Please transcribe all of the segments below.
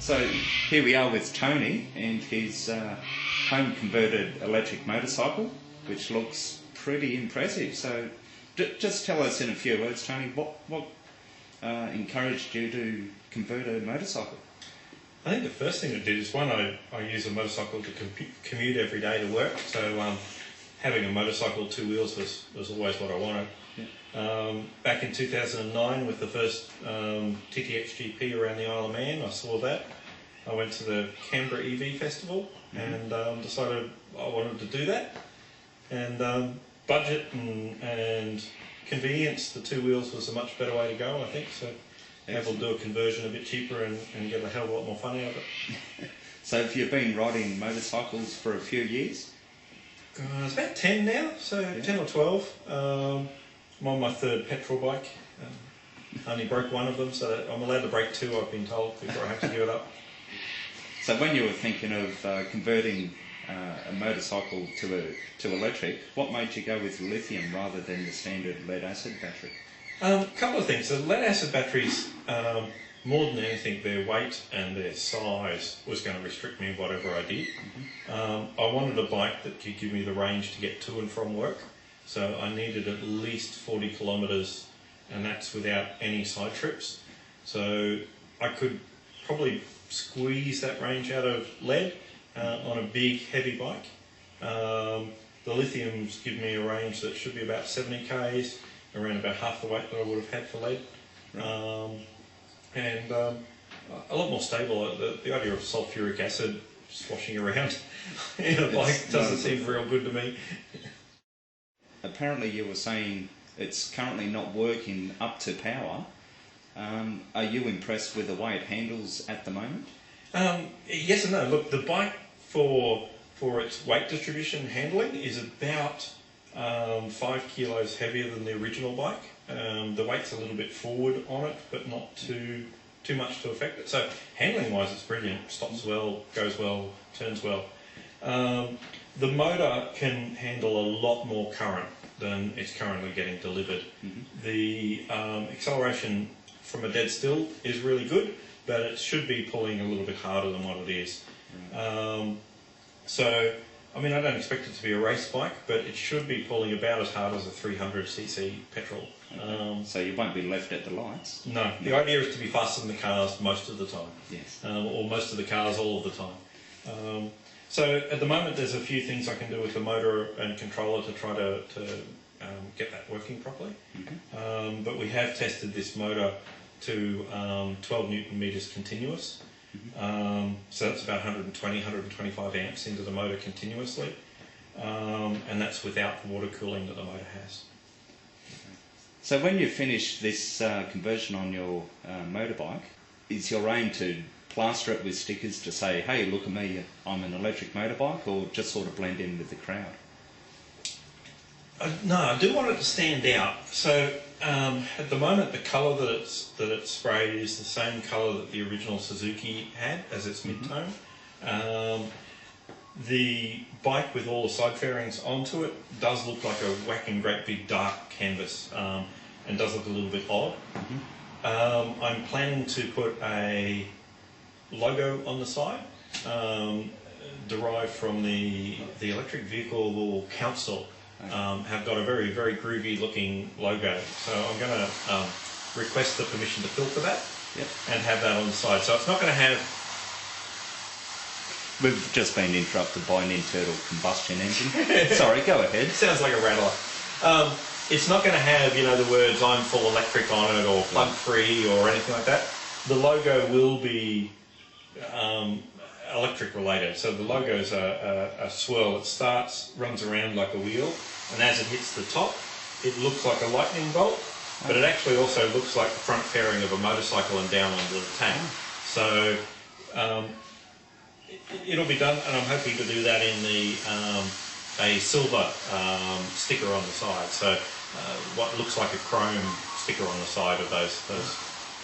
So here we are with Tony and his home converted electric motorcycle, which looks pretty impressive. So just tell us in a few words, Tony, what encouraged you to convert a motorcycle? I think the first thing it did is, one, I use a motorcycle to commute every day to work, so having a motorcycle, two wheels, was always what I wanted. Yeah. Back in 2009 with the first TTX GP around the Isle of Man, I saw that. I went to the Canberra EV Festival and decided I wanted to do that. And budget and convenience, the two wheels was a much better way to go, I think. So able to do a conversion a bit cheaper and get a hell of a lot more fun out of it. So have you been riding motorcycles for a few years? It's about 10 now, so yeah. 10 or 12. I'm on my third petrol bike. Only broke one of them, so I'm allowed to break two, I've been told, before I have to give it up. So when you were thinking of converting a motorcycle to electric, what made you go with lithium rather than the standard lead-acid battery? A couple of things. The lead-acid batteries, more than anything, their weight and their size was going to restrict me in whatever I did. I wanted a bike that could give me the range to get to and from work, so I needed at least 40 kilometres, and that's without any side trips. So I could probably squeeze that range out of lead on a big, heavy bike. The lithiums give me a range that should be about 70 k's, around about half the weight that I would have had for lead. And a lot more stable. The idea of sulfuric acid swashing around in a bike doesn't seem real good to me. Apparently you were saying it's currently not working up to power. Are you impressed with the way it handles at the moment? Yes and no. Look, the bike for its weight distribution handling is about 5 kilos heavier than the original bike. The weight's a little bit forward on it, but not too much to affect it. So handling wise it's brilliant. Stops well, goes well, turns well. The motor can handle a lot more current than it's currently getting delivered. The acceleration from a dead still is really good, but it should be pulling a little bit harder than what it is. So I mean, I don't expect it to be a race bike, but it should be pulling about as hard as a 300cc petrol. Okay. So you won't be left at the lights? No. The idea is to be faster than the cars most of the time. Yes. Or most of the cars all of the time. So at the moment there's a few things I can do with the motor and controller to try to get that working properly. But we have tested this motor to 12 newton meters continuous. So that's about 120, 125 amps into the motor continuously, and that's without the water cooling that the motor has. So when you finish this conversion on your motorbike, is your aim to plaster it with stickers to say, hey, look at me, I'm an electric motorbike, or just sort of blend in with the crowd? No, I do want it to stand out. So at the moment, the colour that it's sprayed is the same colour that the original Suzuki had as its mid-tone. The bike with all the side fairings onto it does look like a whacking great big dark canvas, and does look a little bit odd. I'm planning to put a logo on the side, derived from the Electric Vehicle Council. Have got a very, very groovy looking logo. So I'm going to request the permission to filter that and have that on the side. So it's not going to have... We've just been interrupted by an internal combustion engine. Sorry, go ahead. Sounds like a rattler. It's not going to have, you know, the words I'm full electric on it or plug free or anything like that. The logo will be electric related. So the logo's a swirl. It starts, runs around like a wheel, and as it hits the top, it looks like a lightning bolt, but it actually also looks like the front fairing of a motorcycle and down onto the tank. So it'll be done, and I'm hoping to do that in the a silver sticker on the side. So what looks like a chrome sticker on the side of those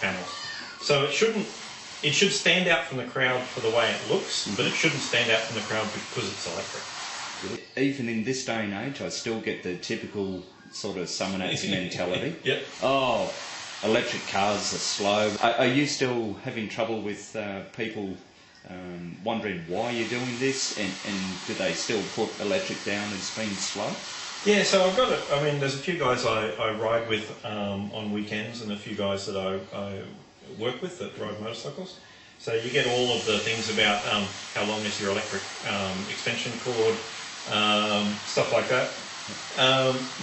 panels. So it should stand out from the crowd for the way it looks, but it shouldn't stand out from the crowd because it's electric. Even in this day and age, I still get the typical sort of summon acts mentality. Yep. Oh, electric cars are slow. Are you still having trouble with people wondering why you're doing this, and do they still put electric down as being slow? Yeah, so I've got I mean, there's a few guys I ride with on weekends, and a few guys that I work with that ride motorcycles. So you get all of the things about how long is your electric extension cord, stuff like that.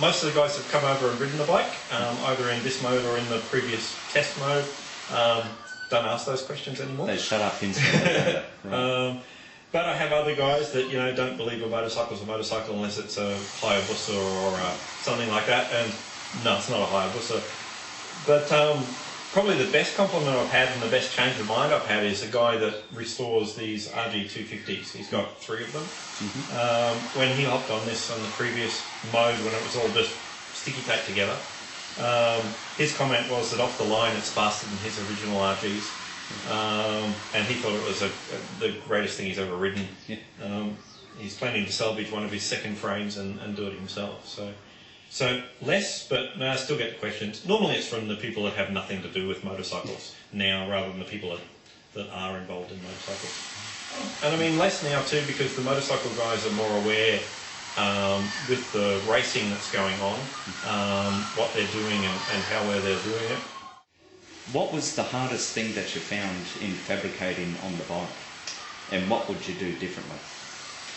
Most of the guys have come over and ridden the bike, either in this mode or in the previous test mode. Don't ask those questions anymore. They shut up instantly. Right. But I have other guys that don't believe a motorcycle's a motorcycle unless it's a Hayabusa or something like that. And no, it's not a Hayabusa. But probably the best compliment I've had and the best change of mind I've had is a guy that restores these RG-250s. He's got 3 of them. Mm-hmm. When he hopped on this on the previous mode, when it was all just sticky taped together, his comment was that off the line it's faster than his original RGs. And he thought it was the greatest thing he's ever ridden. Yeah. He's planning to salvage one of his second frames and do it himself. So less, but no, I still get the questions. Normally it's from the people that have nothing to do with motorcycles now, rather than the people that are involved in motorcycles. And I mean less now too, because the motorcycle guys are more aware with the racing that's going on, what they're doing and how well they're doing it. What was the hardest thing that you found in fabricating on the bike, and what would you do differently?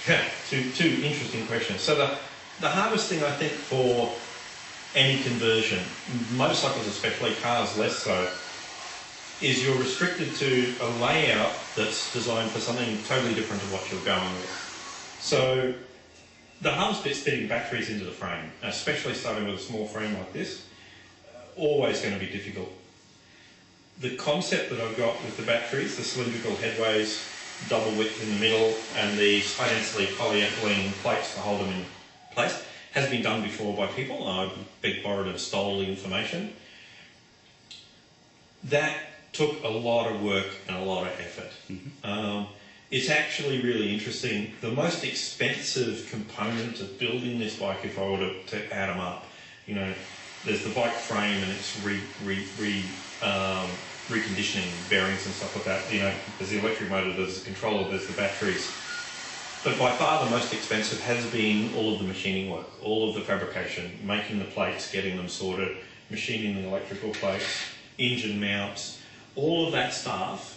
Yeah, two interesting questions. So the hardest thing I think for any conversion, motorcycles especially, cars less so, is you're restricted to a layout that's designed for something totally different to what you're going with. So the hardest bit's fitting batteries into the frame, especially starting with a small frame like this, always going to be difficult. The concept that I've got with the batteries, the cylindrical headways, double width in the middle, and the high density polyethylene plates to hold them in place, has been done before by people. I borrowed and stole the information. That took a lot of work and a lot of effort. Mm-hmm. It's actually really interesting. The most expensive component of building this bike, if I were to add them up, there's the bike frame and it's reconditioning bearings and stuff like that. There's the electric motor, there's the controller, there's the batteries. But by far the most expensive has been all of the machining work, all of the fabrication, making the plates, getting them sorted, machining the electrical plates, engine mounts, all of that stuff,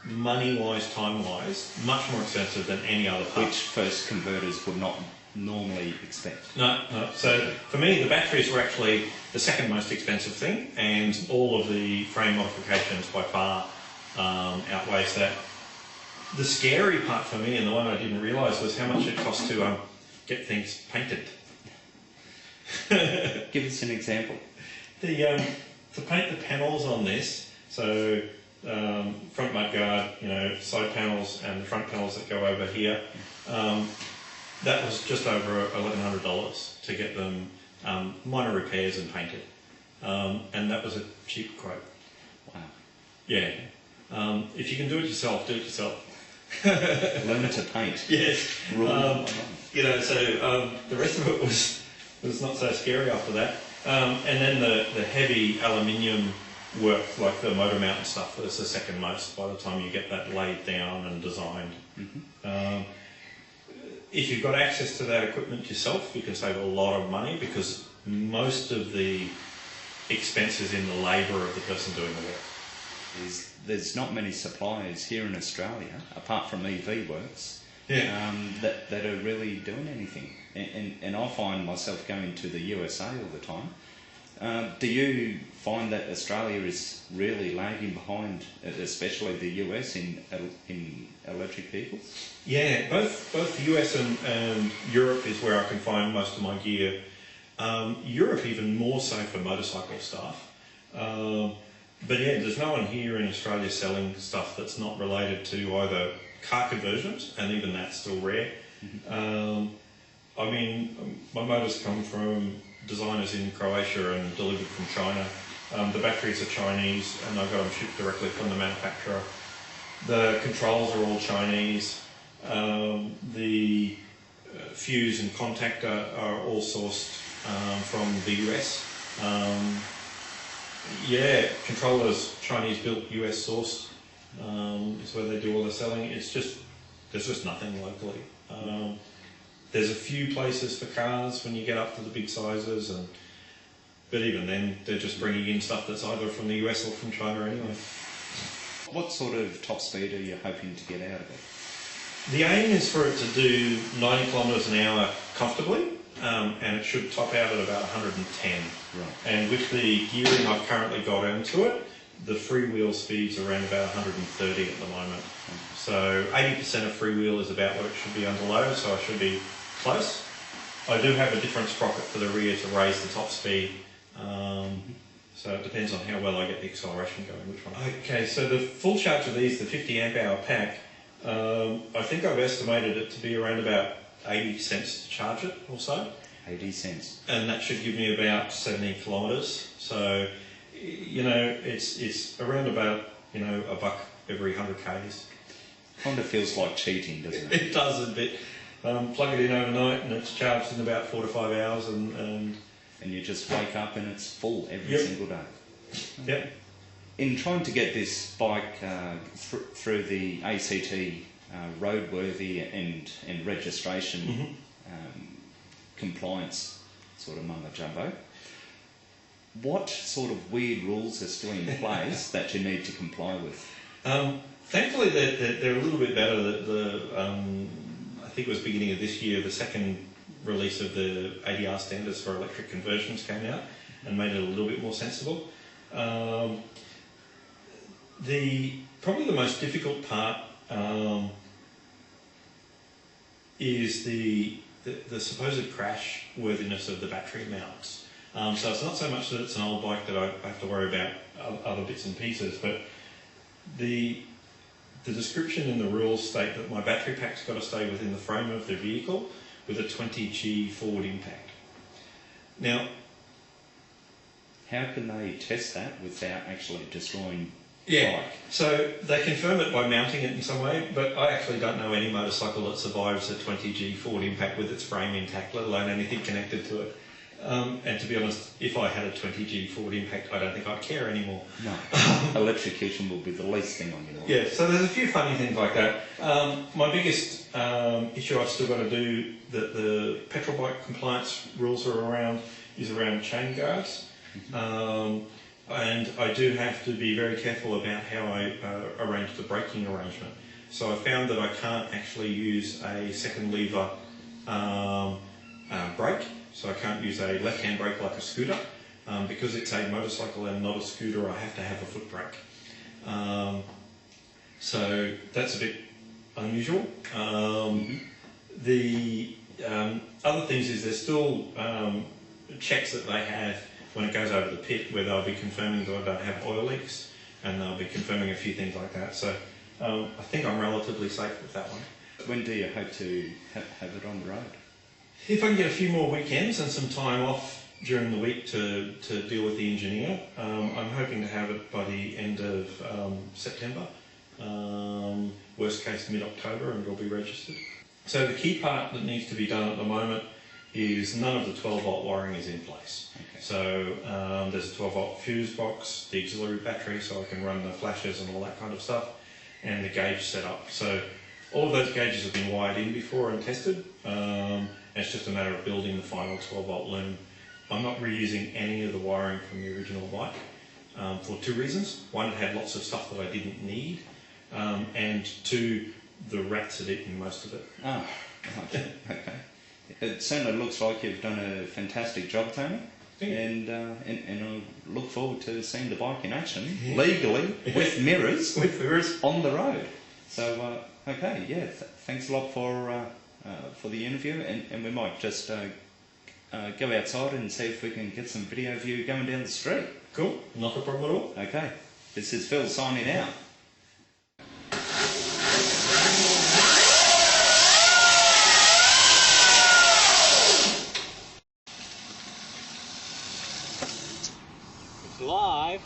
money-wise, time-wise, much more expensive than any other part. Which first converters would not normally expect. No. So for me, the batteries were actually the second most expensive thing, and all of the frame modifications by far outweighs that. The scary part for me, and the one I didn't realise, was how much it cost to get things painted. Give us an example. To paint the panels on this, so front mudguard, side panels and the front panels that go over here, that was just over $1,100 to get them minor repairs and painted. And that was a cheap quote. Wow. Yeah. If you can do it yourself, do it yourself. Learn to paint. Yes. So the rest of it was not so scary after that. And then the heavy aluminium work, like the motor mount and stuff, was the second most by the time you get that laid down and designed. Mm-hmm. If you've got access to that equipment yourself, you can save a lot of money, because most of the expense is in the labour of the person doing the work. There's not many suppliers here in Australia, apart from EV Works, yeah. that are really doing anything. And I find myself going to the USA all the time. Do you find that Australia is really lagging behind, especially the US, in electric vehicles? Yeah, both the US and Europe is where I can find most of my gear. Europe even more so for motorcycle stuff. But yeah, there's no one here in Australia selling stuff that's not related to either car conversions, and even that's still rare. Mm-hmm. I mean, my motors come from designers in Croatia and delivered from China. The batteries are Chinese, and I got them shipped directly from the manufacturer. The controls are all Chinese. The fuse and contactor are all sourced from the US. Yeah, controllers, Chinese built, US sourced, is where they do all the selling. There's just nothing locally. There's a few places for cars when you get up to the big sizes, but even then, they're just bringing in stuff that's either from the US or from China anyway. What sort of top speed are you hoping to get out of it? The aim is for it to do 90 kilometres an hour comfortably, and it should top out at about 110. Right. And with the gearing I've currently got into it, the freewheel speed's around about 130 at the moment. So 80% of freewheel is about what it should be under load, so I should be close. I do have a different sprocket for the rear to raise the top speed, so it depends on how well I get the acceleration going, which one. Okay, so the full charge of these, the 50 amp hour pack, I think I've estimated it to be around about 80 cents to charge it or so. 80 cents. And that should give me about 70 kilometres. So, you know, it's around about, you know, $1 every 100 k's. Kind of feels like cheating, doesn't it? It does a bit. Plug it in overnight and it's charged in about 4 to 5 hours, and you just wake up and it's full every single day. Yep. In trying to get this bike through the ACT roadworthy and registration compliance sort of mumbo jumbo, what sort of weird rules are still in place that you need to comply with? Thankfully, they're a little bit better. I think it was beginning of this year, the second release of the ADR standards for electric conversions came out and made it a little bit more sensible. Probably the most difficult part is the supposed crash worthiness of the battery mounts. So it's not so much that it's an old bike that I have to worry about other bits and pieces, but the description in the rules state that my battery pack's got to stay within the frame of the vehicle with a 20G forward impact. Now, how can they test that without actually destroying the yeah, bike? so they confirm it by mounting it in some way, but I actually don't know any motorcycle that survives a 20G forward impact with its frame intact, let alone anything connected to it. And to be honest, if I had a 20G forward impact, I don't think I'd care anymore. No, electrocution will be the least thing on your mind. Yeah, so there's a few funny things like that. My biggest issue I've still got to do, that the petrol bike compliance rules are around, is around chain guards. And I do have to be very careful about how I arrange the braking arrangement. So I found that I can't actually use a second lever brake. So I can't use a left-hand brake like a scooter. Because it's a motorcycle and not a scooter, I have to have a foot brake. So that's a bit unusual. The other things is there's still checks that they have when it goes over the pit, where they'll be confirming that I don't have oil leaks, and they'll be confirming a few things like that. So I think I'm relatively safe with that one. When do you hope to have it on the road? If I can get a few more weekends and some time off during the week to deal with the engineer, I'm hoping to have it by the end of September. Worst case mid-October, and it'll be registered. So the key part that needs to be done at the moment is none of the 12-volt wiring is in place. Okay. So there's a 12-volt fuse box, the auxiliary battery so I can run the flashes and all that kind of stuff, and the gauge setup. So all of those gauges have been wired in before and tested. It's just a matter of building the final 12-volt loom. I'm not reusing any of the wiring from the original bike for two reasons. One, it had lots of stuff that I didn't need, and two, the rats had eaten most of it. Oh, okay. It certainly looks like you've done a fantastic job, Tony. And I look forward to seeing the bike in action, legally, with mirrors, on the road. So, okay, yeah, thanks a lot for the interview, and we might just go outside and see if we can get some video of you going down the street. Cool, not a problem at all. Okay, this is Phil signing out. It's live.